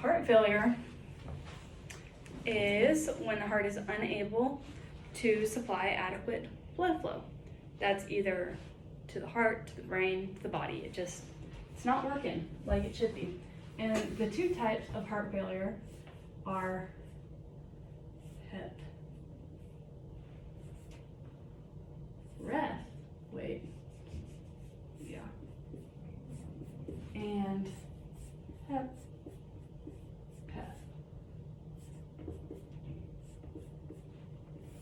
Heart failure is when the heart is unable to supply adequate blood flow. That's either to the heart, to the brain, to the body. It's not working like it should be. And the two types of heart failure are HEP. And HEP.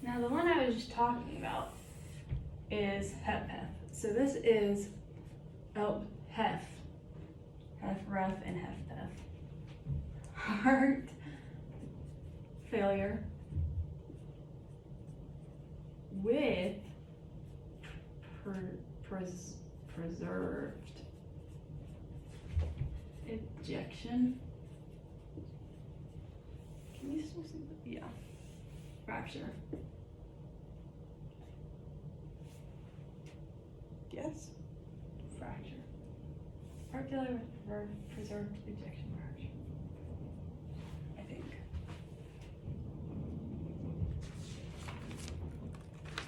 Now the one I was just talking about is HEP. So this is, HEF, ref, and HEF. Heart failure with preserved ejection. Can you still see that? Yeah. Fracture. Yes. Fracture. Heart failure with preserved ejection fracture. I think.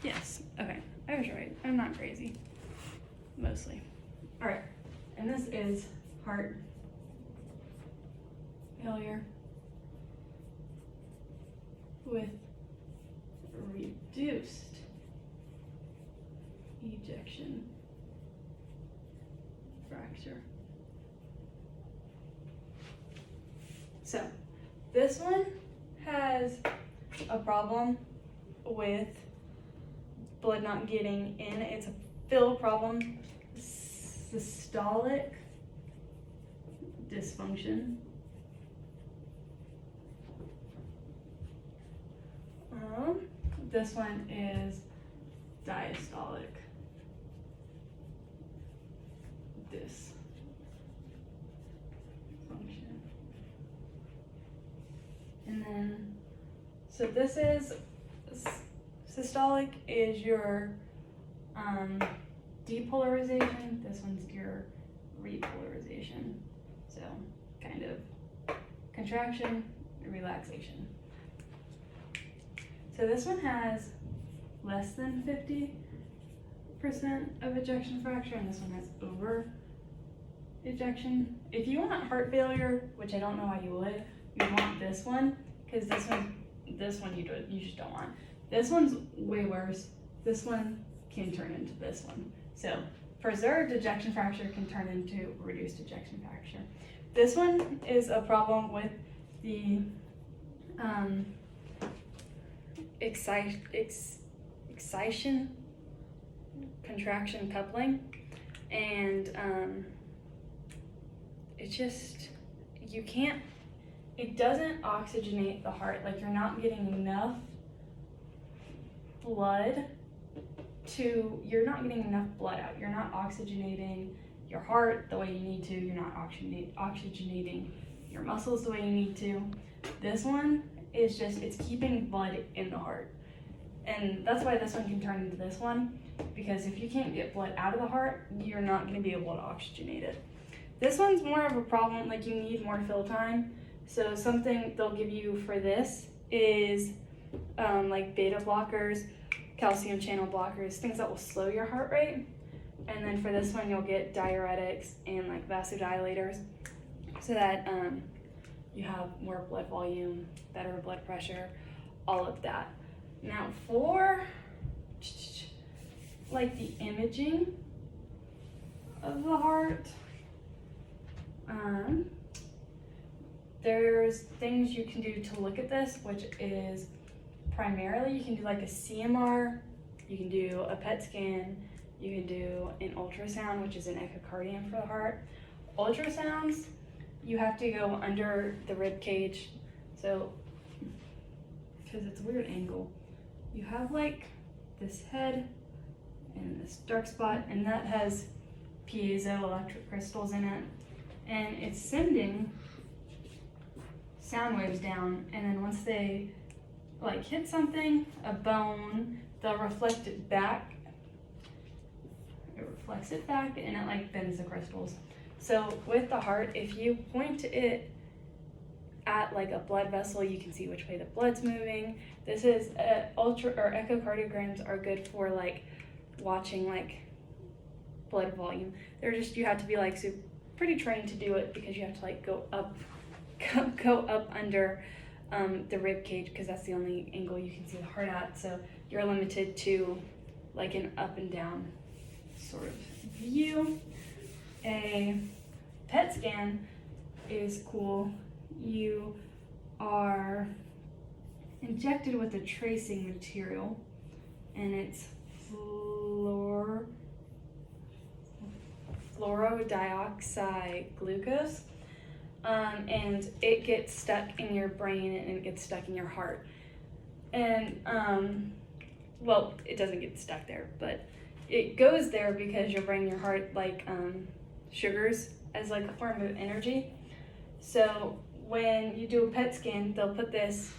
Yes. Okay. I was right. I'm not crazy. Mostly. Alright. And this is heart failure with reduced ejection fracture. So this one has a problem with blood not getting in. It's a fill problem, systolic dysfunction. This one is diastolic dysfunction. And then, so this is, systolic is your depolarization, this one's your repolarization. So kind of contraction, relaxation. So this one has less than 50% of ejection fracture, and this one has over ejection. If you want heart failure, which I don't know why you would want this one, because this one you just don't want. This one's way worse. This one can turn into this one. So preserved ejection fracture can turn into reduced ejection fracture. This one is a problem with the excitation, contraction coupling, and it's just, it doesn't oxygenate the heart. Like, you're not getting enough blood you're not getting enough blood out. You're not oxygenating your heart the way you need to. You're not oxygenating your muscles the way you need to. This one is just, it's keeping blood in the heart. And that's why this one can turn into this one, because if you can't get blood out of the heart, you're not going to be able to oxygenate it. This one's more of a problem, like you need more fill time. So something they'll give you for this is like beta blockers, calcium channel blockers, things that will slow your heart rate. And then for this one, you'll get diuretics and like vasodilators, so that you have more blood volume, better blood pressure, all of that. Now for like the imaging of the heart, there's things you can do to look at this, which is primarily you can do like a CMR, you can do a PET scan, you can do an ultrasound, which is an echocardiogram for the heart. Ultrasounds, you have to go under the rib cage, so because it's a weird angle. You have like this head and this dark spot, and that has piezoelectric crystals in it, and it's sending sound waves down, and then once they like hit something, a bone, they'll reflect it back. It reflects it back, and it like bends the crystals. So with the heart, if you point it at like a blood vessel, you can see which way the blood's moving. This is echocardiograms are good for like watching like blood volume. They're just, you have to be like pretty trained to do it, because you have to like go up under the rib cage, because that's the only angle you can see the heart at. So you're limited to like an up and down sort of view. A PET scan is cool. You are injected with a tracing material, and it's fluorodioxyglucose, and it gets stuck in your brain and it gets stuck in your heart. And well, it doesn't get stuck there, but it goes there because your brain and your heart like sugars as like a form of energy. So when you do a PET scan, they'll put this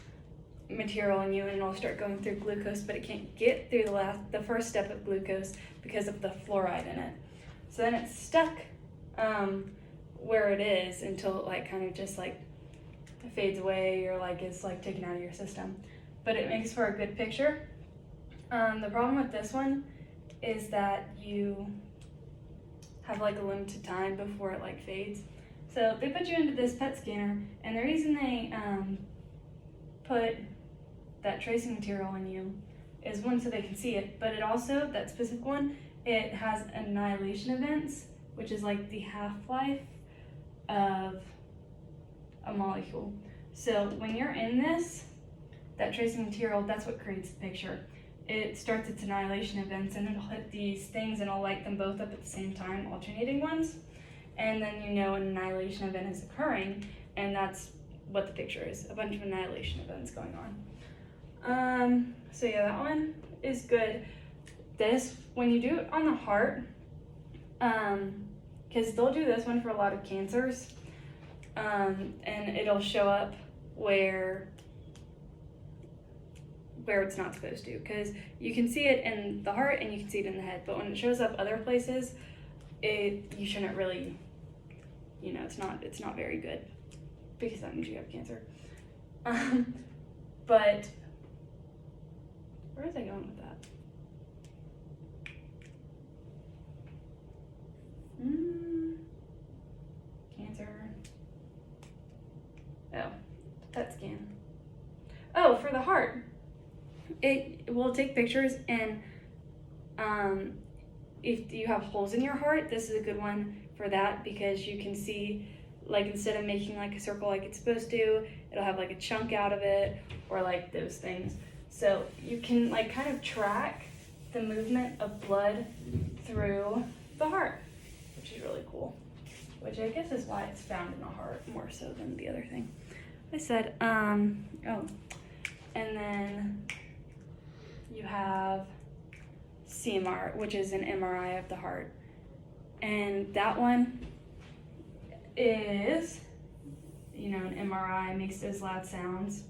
material in you and it'll start going through glucose, but it can't get through the first step of glucose because of the fluoride in it. So then it's stuck where it is until it like kind of just like fades away, or like it's like taken out of your system. But it makes for a good picture. The problem with this one is that you have like a limited time before it like fades. So they put you into this PET scanner, and the reason they put that tracing material in you is one, so they can see it, but it also, that specific one, it has annihilation events, which is like the half-life of a molecule. So when you're in this, that tracing material, that's what creates the picture. It starts its annihilation events, and it'll hit these things and it'll light them both up at the same time, alternating ones. And then you know an annihilation event is occurring, and that's what the picture is, a bunch of annihilation events going on. So yeah, that one is good. This, when you do it on the heart, because they'll do this one for a lot of cancers, and it'll show up where it's not supposed to, because you can see it in the heart and you can see it in the head, but when it shows up other places, you shouldn't really, you know, it's not very good, because that means you have cancer. But where was I going with that? Cancer. Oh, PET scan. Oh, for the heart, it will take pictures, and if you have holes in your heart, this is a good one for that, because you can see, like, instead of making like a circle like it's supposed to, it'll have like a chunk out of it, or like those things. So you can like kind of track the movement of blood through the heart, which is really cool, which I guess is why it's found in the heart more so than the other thing I said. And then you have CMR, which is an MRI of the heart. And that one is, you know, an MRI makes those loud sounds.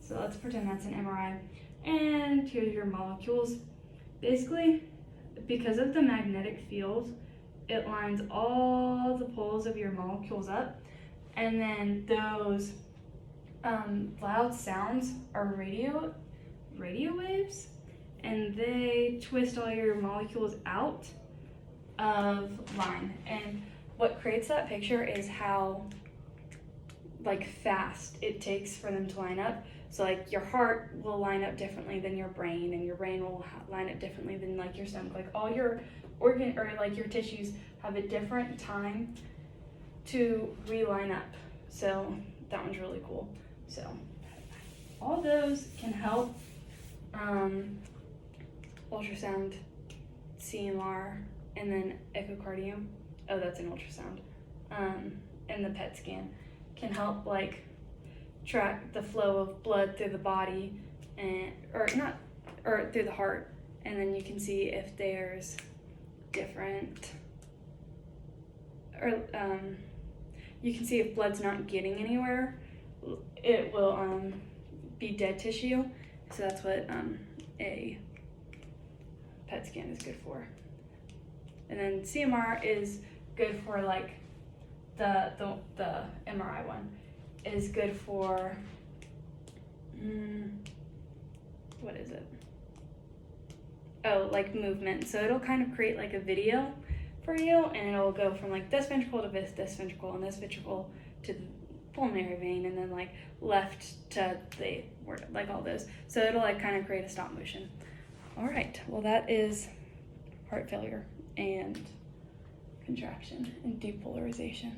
So let's pretend that's an MRI. And here's your molecules. Basically, because of the magnetic field, it lines all the poles of your molecules up. And then those loud sounds are radio waves, and they twist all your molecules out of line. And what creates that picture is how like fast it takes for them to line up. So like your heart will line up differently than your brain, and your brain will line up differently than like your stomach. Like all your organ, or like your tissues, have a different time to reline up. So that one's really cool. So all those can help. Ultrasound, CMR, and then echocardiogram. Oh, that's an ultrasound. And the PET scan can help like track the flow of blood through the body, or through the heart, and then you can see if there's different, or you can see if blood's not getting anywhere. It will be dead tissue. So that's what a PET scan is good for. And then CMR is good for like the MRI one. is good for, what is it? Oh, like movement. So it'll kind of create like a video for you, and it'll go from like this ventricle to this ventricle, and this ventricle to the pulmonary vein, and then like left to the, like all those. So it'll like kind of create a stop motion. All right, well that is heart failure and contraction and depolarization.